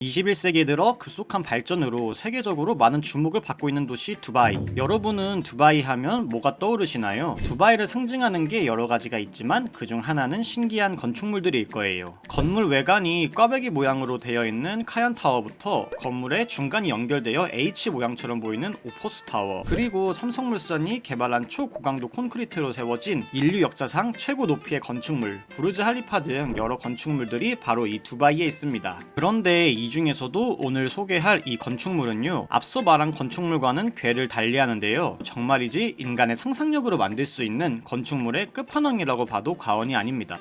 21세기 들어 급속한 발전으로 세계적으로 많은 주목을 받고 있는 도시 두바이. 여러분은 두바이 하면 뭐가 떠오르시나요? 두바이를 상징하는 게 여러 가지가 있지만 그중 하나는 신기한 건축물들일 거예요. 건물 외관이 꽈배기 모양으로 되어 있는 카얀 타워부터 건물의 중간이 연결되어 H 모양처럼 보이는 오포스 타워, 그리고 삼성물산이 개발한 초고강도 콘크리트로 세워진 인류 역사상 최고 높이의 건축물 부르즈 할리파 등 여러 건축물들이 바로 이 두바이에 있습니다. 그런데 이 중에서도 오늘 소개할 이 건축물은요, 앞서 말한 건축물과는 궤를 달리하는데요, 정말이지 인간의 상상력으로 만들 수 있는 건축물의 끝판왕이라고 봐도 과언이 아닙니다.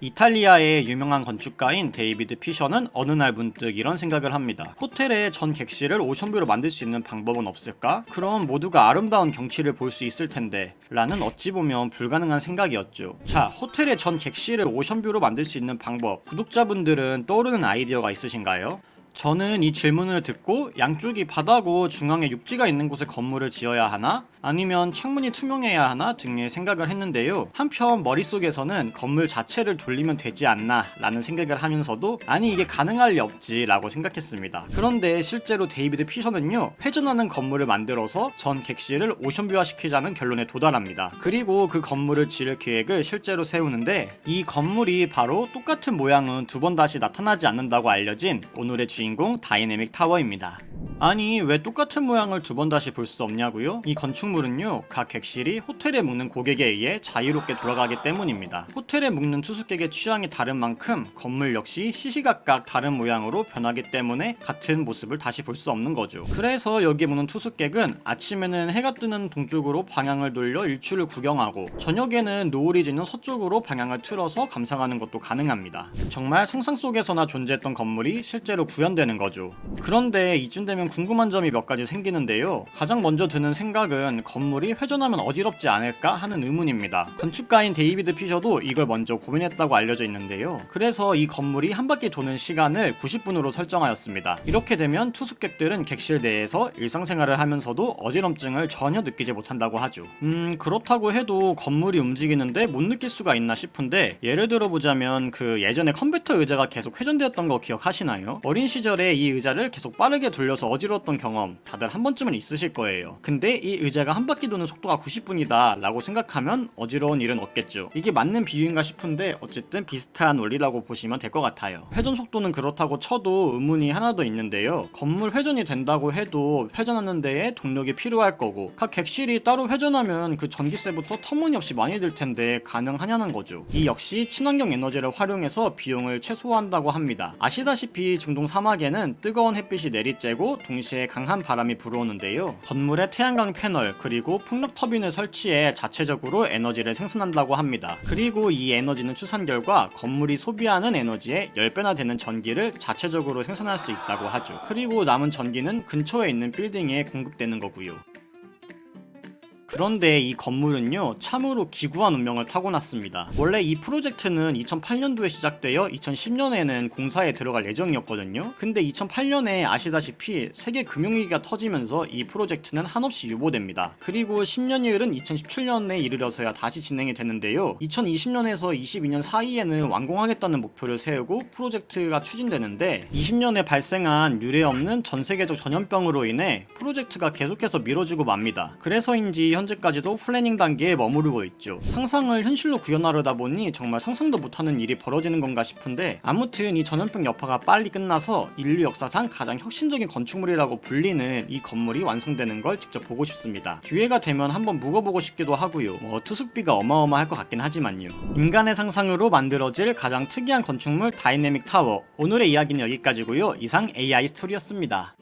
이탈리아의 유명한 건축가인 데이비드 피셔는 어느 날 문득 이런 생각을 합니다. 호텔의 전 객실을 오션뷰로 만들 수 있는 방법은 없을까? 그럼 모두가 아름다운 경치를 볼 수 있을 텐데 라는 어찌 보면 불가능한 생각이었죠. 자, 호텔의 전 객실을 오션뷰로 만들 수 있는 방법, 구독자분들은 떠오르는 아이디어가 있으신가요? 저는 이 질문을 듣고 양쪽이 바다고 중앙에 육지가 있는 곳에 건물을 지어야 하나? 아니면 창문이 투명해야 하나? 등의 생각을 했는데요. 한편 머릿속에서는 건물 자체를 돌리면 되지 않나? 라는 생각을 하면서도 아니 이게 가능할 리 없지 라고 생각했습니다. 그런데 실제로 데이비드 피셔는요, 회전하는 건물을 만들어서 전 객실을 오션뷰화 시키자는 결론에 도달합니다. 그리고 그 건물을 지을 계획을 실제로 세우는데 이 건물이 바로 똑같은 모양은 두 번 다시 나타나지 않는다고 알려진 오늘의 주인공 다이내믹 타워입니다. 아니 왜 똑같은 모양을 두 번 다시 볼 수 없냐고요? 이 건축물은요, 각 객실이 호텔에 묵는 고객에 의해 자유롭게 돌아가기 때문입니다. 호텔에 묵는 투숙객의 취향이 다른 만큼 건물 역시 시시각각 다른 모양으로 변하기 때문에 같은 모습을 다시 볼 수 없는 거죠. 그래서 여기에 묵는 투숙객은 아침에는 해가 뜨는 동쪽으로 방향을 돌려 일출을 구경하고 저녁에는 노을이 지는 서쪽으로 방향을 틀어서 감상하는 것도 가능합니다. 정말 상상 속에서나 존재했던 건물이 실제로 구현되는 거죠. 그런데 이쯤 되면 궁금한 점이 몇 가지 생기는데요. 가장 먼저 드는 생각은 건물이 회전하면 어지럽지 않을까 하는 의문입니다. 건축가인 데이비드 피셔도 이걸 먼저 고민했다고 알려져 있는데요. 그래서 이 건물이 한 바퀴 도는 시간을 90분으로 설정하였습니다. 이렇게 되면 투숙객들은 객실 내에서 일상생활을 하면서도 어지럼증을 전혀 느끼지 못한다고 하죠. 그렇다고 해도 건물이 움직이는데 못 느낄 수가 있나 싶은데, 예를 들어보자면 그 예전에 컴퓨터 의자가 계속 회전되었던 거 기억하시나요? 어린 시절에 이 의자를 계속 빠르게 돌려서 어지러웠던 경험 다들 한 번쯤은 있으실 거예요. 근데 이 의자가 한 바퀴 도는 속도가 90분이다 라고 생각하면 어지러운 일은 없겠죠. 이게 맞는 비유인가 싶은데 어쨌든 비슷한 원리라고 보시면 될 것 같아요. 회전 속도는 그렇다고 쳐도 의문이 하나 더 있는데요. 건물 회전이 된다고 해도 회전하는 데에 동력이 필요할 거고, 각 객실이 따로 회전하면 그 전기세부터 터무니없이 많이 들 텐데 가능하냐는 거죠. 이 역시 친환경 에너지를 활용해서 비용을 최소화한다고 합니다. 아시다시피 중동 사막에는 뜨거운 햇빛이 내리쬐고 동시에 강한 바람이 불어오는데요. 건물에 태양광 패널 그리고 풍력 터빈을 설치해 자체적으로 에너지를 생산한다고 합니다. 그리고 이 에너지는 추산 결과 건물이 소비하는 에너지의 10배나 되는 전기를 자체적으로 생산할 수 있다고 하죠. 그리고 남은 전기는 근처에 있는 빌딩에 공급되는 거고요. 그런데 이 건물은요, 참으로 기구한 운명을 타고났습니다. 원래 이 프로젝트는 2008년도에 시작되어 2010년에는 공사에 들어갈 예정이었거든요. 근데 2008년에 아시다시피 세계 금융위기가 터지면서 이 프로젝트는 한없이 유보됩니다. 그리고 10년이 흐른 2017년에 이르러서야 다시 진행이 되는데요. 2020년에서 22년 사이에는 완공하겠다는 목표를 세우고 프로젝트가 추진되는데 20년에 발생한 유례없는 전세계적 전염병으로 인해 프로젝트가 계속해서 미뤄지고 맙니다. 그래서인지 현재까지도 플래닝 단계에 머무르고 있죠. 상상을 현실로 구현하려다 보니 정말 상상도 못하는 일이 벌어지는 건가 싶은데, 아무튼 이 전염병 여파가 빨리 끝나서 인류 역사상 가장 혁신적인 건축물이라고 불리는 이 건물이 완성되는 걸 직접 보고 싶습니다. 기회가 되면 한번 묵어보고 싶기도 하고요. 투숙비가 어마어마할 것 같긴 하지만요. 인간의 상상으로 만들어질 가장 특이한 건축물 다이내믹 타워, 오늘의 이야기는 여기까지고요. 이상 AI 스토리였습니다.